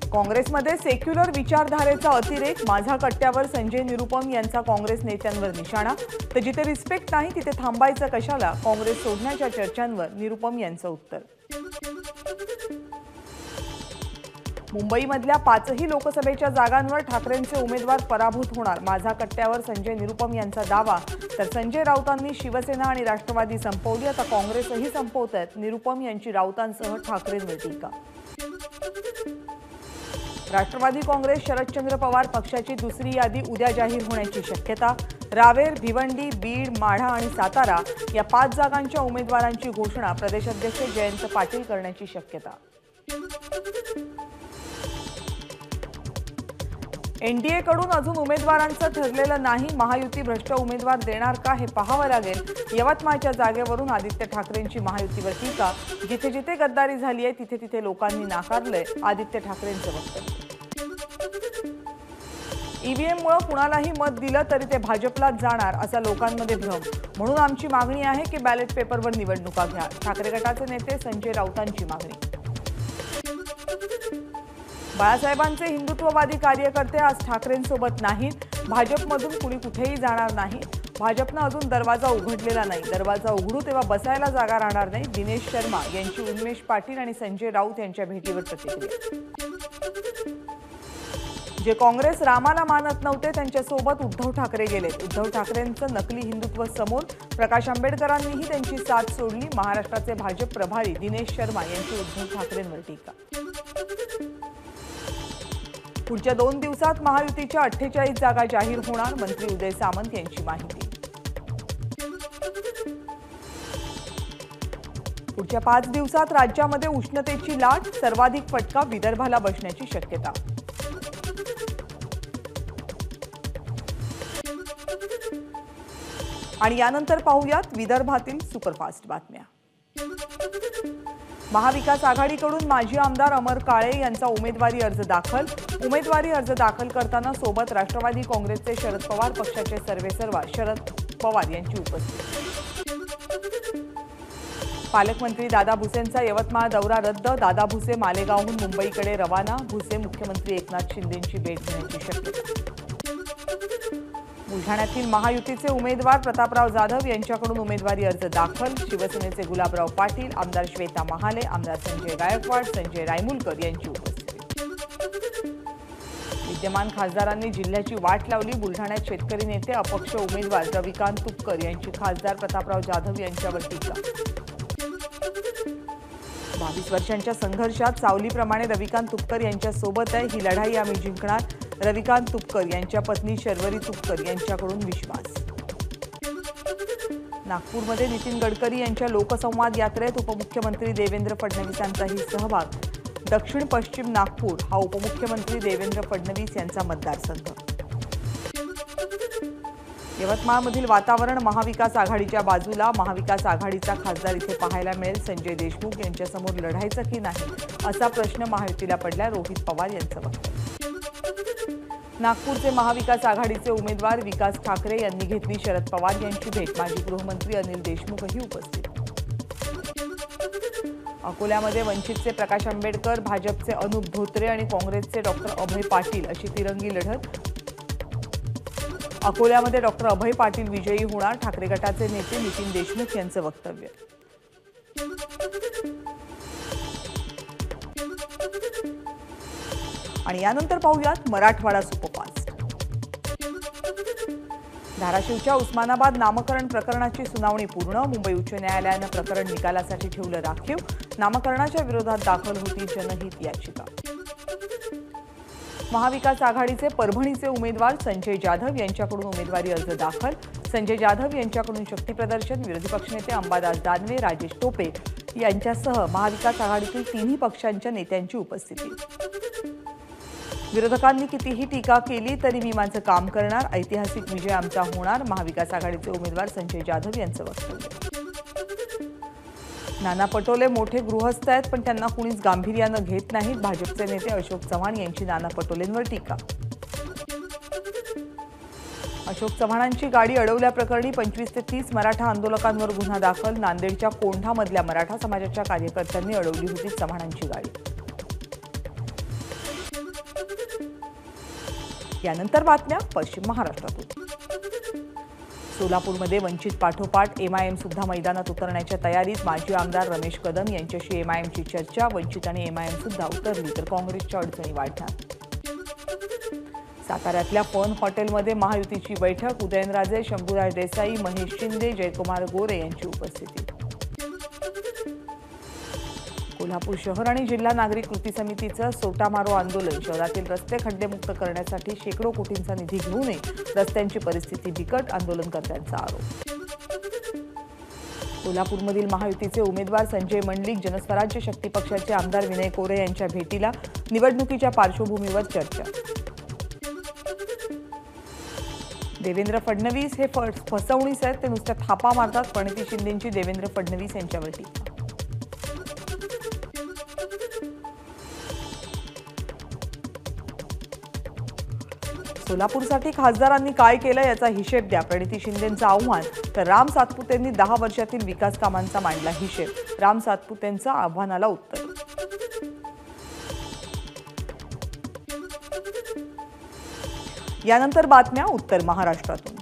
काँग्रेसमध्ये सेक्युलर विचारधारेचा अतिरेक, माझा कट्ट्यावर संजय निरुपम यांचा काँग्रेस नेत्यांवर निशाणा। तर जिथे रिस्पेक्ट नाही तिथे थांबायचं कशाला, काँग्रेस सोडण्याच्या चर्चांवर निरुपम यांचं उत्तर। मुंबईमधल्या 5ही लोकसभेच्या जागांवर ठाकरेंचे उमेदवार पराभूत होणार, माझा कट्ट्यावर संजय निरुपम यांचा दावा। तर संजय राऊतांनी शिवसेना आणि राष्ट्रवादी संपवली, आता काँग्रेसही संपवतायत, निरुपम यांची राऊतांसह ठाकरेंवर टीका। राष्ट्रवादी काँग्रेस शरदचंद्र पवार पक्षाची दुसरी यादी उद्या जाहीर होण्याची शक्यता। रावेर, भिवंडी, बीड, माढा आणि सातारा या 5 जागांच्या उमेदवारांची घोषणा प्रदेशाध्यक्ष जयंत पाटील करण्याची शक्यता। एनडीए कडून अजून उमेदवारांचं ठरलेलं नाही, महायुती भ्रष्ट उमेदवार देणार का हे पाहावं लागेल। यवतमाळच्या जागेवरून आदित्य ठाकरेंची महायुतीवर टीका, जिथे जिथे गद्दारी झाली आहे तिथे तिथे लोकांनी नाकारलंय, आदित्य ठाकरेंचं वक्तव्य। ईव्हीएममुळे कुणालाही मत दिलं तरी ते भाजपलाच जाणार असा लोकांमध्ये भ्रम, म्हणून आमची मागणी आहे की बॅलेट पेपरवर निवडणुका घ्या, ठाकरे गटाचे नेते संजय राऊतांची मागणी। बाळासाहेबांचे हिंदुत्ववादी कार्यकर्ते आज ठाकरेंसोबत नाहीत, भाजपमधून कुणी कुठेही जाणार नाही, भाजपनं अजून दरवाजा उघडलेला नाही, दरवाजा उघडू तेव्हा बसायला जागा राहणार नाही, दिनेश शर्मा यांची उन्मेष पाटील आणि संजय राऊत यांच्या भेटीवर प्रतिक्रिया। जे काँग्रेस रामाला मानत नव्हते त्यांच्यासोबत उद्धव ठाकरे गेले, उद्धव ठाकरेंचं नकली हिंदुत्व समोर, प्रकाश आंबेडकरांनीही त्यांची साथ सोडली, महाराष्ट्राचे भाजप प्रभारी दिनेश शर्मा यांची उद्धव ठाकरेंवर टीका। पुढच्या 2 दिवसात महायुतीच्या 48 जागा जाहीर होणार, मंत्री उदय सामंत यांची माहिती। पुढच्या 5 दिवसात राज्यामध्ये उष्णतेची लाट, सर्वाधिक फटका विदर्भाला बसण्याची शक्यता। आणि यानंतर पाहूयात विदर्भातील सुपरफास्ट बातम्या। महाविकास आघाडीकडून माजी आमदार अमर काळे यांचा उमेदवारी अर्ज दाखल, उमेदवारी अर्ज दाखल करताना सोबत राष्ट्रवादी काँग्रेसचे शरद पवार पक्षाचे सर्वेसर्वा शरद पवार यांची उपस्थिती। पालकमंत्री दादा भुसेंचा यवतमाळ दौरा रद्द, दादा भुसे मालेगावहून मुंबईकडे रवाना, भुसे मुख्यमंत्री एकनाथ शिंदेंची भेट घेण्याची शक्यता। बुलढाण्यातील महायुतीचे उमेदवार प्रतापराव जाधव यांच्याकडून उमेदवारी अर्ज दाखल, शिवसेनेचे गुलाबराव पाटील, आमदार श्वेता महाले, आमदार संजय गायकवाड, संजय रायमुलकर यांची उपस्थिती। विद्यमान खासदारांनी जिल्ह्याची वाट लावली, बुलढाण्यात शेतकरी नेते अपक्ष उमेदवार रविकांत तुपकर यांची खासदार प्रतापराव जाधव यांच्यावर टीका। 22 वर्षांच्या संघर्षात सावलीप्रमाणे रविकांत तुपकर यांच्या सोबत आहे, ही लढाई आम्ही जिंकणार, रविकांत तुपकर यांच्या पत्नी शर्वरी तुपकर यांच्याकडून विश्वास। नागपूरमध्ये नितीन गडकरी यांच्या लोकसंवाद यात्रेत उपमुख्यमंत्री देवेंद्र फडणवीसांचाही सहभाग, दक्षिण पश्चिम नागपूर हा उपमुख्यमंत्री देवेंद्र फडणवीस यांचा मतदारसंघ। यवतमाळमधील वातावरण महाविकास आघाडीच्या बाजूला, महाविकास आघाडीचा खासदार इथे पाहायला मिळेल, संजय देशमुख यांच्यासमोर लढायचं की नाही असा प्रश्न महायुतीला पडला, रोहित पवार यांचं वक्तव्य। नागपूरचे महाविकास आघाडीचे उमेदवार विकास ठाकरे यांनी घेतली शरद पवार यांची भेट, माजी गृहमंत्री अनिल देशमुखही उपस्थित। अकोल्यामध्ये वंचितचे प्रकाश आंबेडकर, भाजपचे अनुप धोत्रे आणि काँग्रेसचे डॉक्टर अभय पाटील अशी तिरंगी लढत, अकोल्यामध्ये डॉक्टर अभय पाटील विजयी होणार, ठाकरे गटाचे नेते नितीन देशमुख यांचं वक्तव्य। आणि यानंतर पाहूयात मराठवाडा सुपरफास्ट। धाराशिवच्या उस्मानाबाद नामकरण प्रकरणाची सुनावणी पूर्ण, मुंबई उच्च न्यायालयानं प्रकरण निकालासाठी ठेवलं राखीव, नामकरणाच्या विरोधात दाखल होती जनहित याचिका। महाविकास आघाडीचे परभणीचे उमेदवार संजय जाधव यांच्याकडून उमेदवारी अर्ज दाखल, संजय जाधव यांच्याकडून शक्तीप्रदर्शन, विरोधी पक्षनेते अंबादास दानवे, राजेश टोपे यांच्यासह महाविकास आघाडीतील 3ही पक्षांच्या नेत्यांची उपस्थिती। विरोधकांनी कितीही टीका केली तरी मी माझं काम करणार, ऐतिहासिक विजय आमचा होणार, महाविकास आघाडीचे उमेदवार संजय जाधव यांचं वक्तव्य। नाना पटोले मोठे गृहस्थ आहेत पण त्यांना कुणीच गांभीर्यानं घेत नाहीत, भाजपचे नेते अशोक चव्हाण यांची नाना पटोलेंवर टीका। अशोक चव्हाणांची गाडी अडवल्याप्रकरणी 25 ते 30 मराठा आंदोलकांवर गुन्हा दाखल, नांदेडच्या कोंढामधल्या मराठा समाजाच्या कार्यकर्त्यांनी अडवली होती चव्हाणांची गाडी। यानंतर बातम्या पश्चिम महाराष्ट्रातून। सोलापूरमध्ये वंचित पाठोपाठ एमआयएम सुद्धा मैदानात उतरण्याच्या तयारीत। माजी आमदार रमेश कदम यांच्याशी एमआयएमची चर्चा। वंचित आणि एमआयएम सुद्धा उतरली तर काँग्रेसच्या अडचणी वाढणार। साताऱ्यातल्या फन हॉटेलमध्ये महायुतीची बैठक। उदयनराजे, शंभूराज देसाई, महेश शिंदे, जयकुमार गोरे यांची उपस्थिती। कोल्हापूर शहर आणि जिल्हा नागरिक कृती समितीचं सोटा मारो आंदोलन। शहरातील रस्ते खड्डेमुक्त करण्यासाठी शेकडो कोटींचा निधी घेऊनही रस्त्यांची परिस्थिती बिकट। आंदोलनकर्त्यांचा आरोप। कोल्हापूरमधील महायुतीचे उमेदवार संजय मंडलिक, जनस्वराज्य शक्ती पक्षाचे आमदार विनय कोरे यांच्या भेटीला। निवडणुकीच्या पार्श्वभूमीवर चर्चा। देवेंद्र फडणवीस हे फसवणीस आहेत, ते नुसत्या थापा मारतात। प्रणिती शिंदेंची देवेंद्र फडणवीस यांच्यावर टीका। सोलापूरसाठी खासदारांनी काय केलं याचा हिशेब द्या, प्रणिती शिंदेंचं आव्हान। तर राम सातपुतेंनी 10 वर्षातील विकास कामांचा मांडला हिशेब। राम सातपुतेंचं आव्हानाला उत्तर। यानंतर बातम्या उत्तर महाराष्ट्रातून।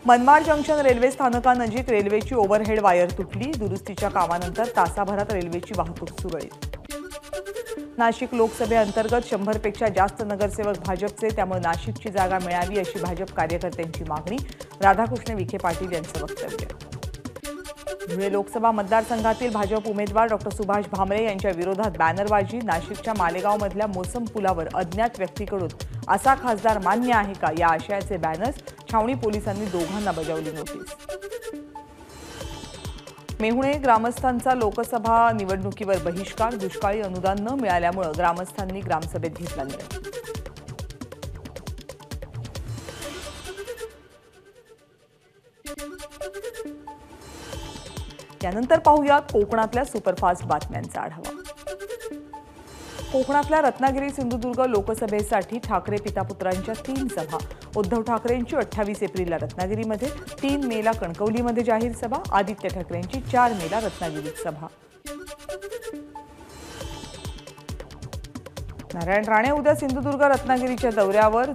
मनमाड जंक्शन रेल्वे स्थानकानजीक रेल्वेची ओव्हरहेड वायर तुटली। दुरुस्तीच्या कामानंतर तासाभरात रेल्वेची वाहतूक सुरळीत। नाशिक लोकसभेअंतर्गत 100 पेक्षा जास्त नगरसेवक भाजपचे, त्यामुळे नाशिकची जागा मिळावी अशी भाजप कार्यकर्त्यांची मागणी। राधाकृष्ण विखे पाटील यांचं वक्तव्य। धुळे लोकसभा मतदारसंघातील भाजप उमेदवार डॉ. सुभाष भामरे यांच्या विरोधात बॅनरबाजी। नाशिकच्या मालेगावमधल्या मोसम पुलावर अज्ञात व्यक्तीकडून असा खासदार मान्य आहे का या आशयाचे बॅनर्स। छावणी पोलिसांनी दोघांना बजावली नोटीस। मेहुणे ग्रामस्थांचा लोकसभा निवडणुकीवर बहिष्कार। दुष्काळी अनुदान न मिळाल्यामुळे ग्रामस्थांनी ग्रामसभेत घेतला निर्णय। यानंतर पाहूयात कोकणातल्या सुपरफास्ट बातम्यांचा आढावा। कोकणातल्या रत्नागिरी सिंधुदुर्ग लोकसभेसाठी ठाकरे पितापुत्रांच्या 3 सभा। उद्धव ठाकरेंची 28 एप्रिलला रत्नागिरीमध्ये, 3 मेला कणकवलीमध्ये जाहीर सभा। आदित्य ठाकरेंची 4 मेला रत्नागिरीत सभा। नारायण राणे उद्या सिंधुदुर्ग रत्नागिरीच्या दौऱ्यावर।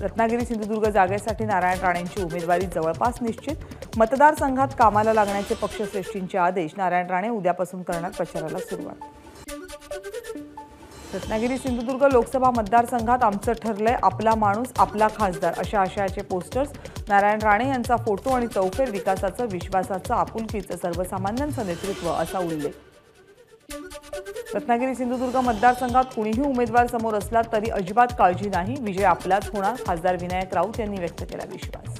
रत्नागिरी सिंधुदुर्ग जागेसाठी नारायण राणेंची उमेदवारी जवळपास निश्चित। मतदारसंघात कामाला लागण्याचे पक्षश्रेष्ठींचे आदेश। नारायण राणे उद्यापासून करणार प्रचाराला सुरुवात। रत्नागिरी सिंधुदुर्ग लोकसभा मतदारसंघात आमचं ठरलंय, आपला माणूस आपला खासदार अशा आशयाचे पोस्टर्स। नारायण राणे यांचा फोटो आणि चौफेर विकासाचं, विश्वासाचं, आपुलकीचं, सर्वसामान्यांचं नेतृत्व असा उल्लेख। रत्नागिरी सिंधुदुर्ग मतदारसंघात कुणीही उमेदवार समोर असला तरी अजिबात काळजी नाही, विजय आपलाच होणार, खासदार विनायक राऊत यांनी व्यक्त केला विश्वास।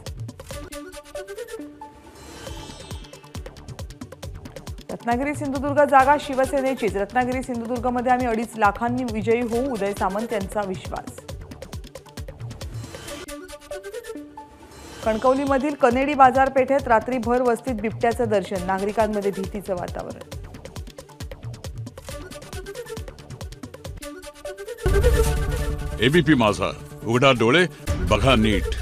रत्नागिरी सिंधुदुर्ग जागा शिवसेनेचीच। रत्नागिरी सिंधुदुर्गमध्ये आम्ही 2.5 लाखांनी विजयी होऊ, उदय सामंत यांचा विश्वास। कणकवलीमधील कनेडी बाजारपेठेत रात्रीभर वस्तीत बिबट्याचं दर्शन। नागरिकांमध्ये भीतीचं वातावरण। एबीपी माझा, उघडा डोळे बघा नीट।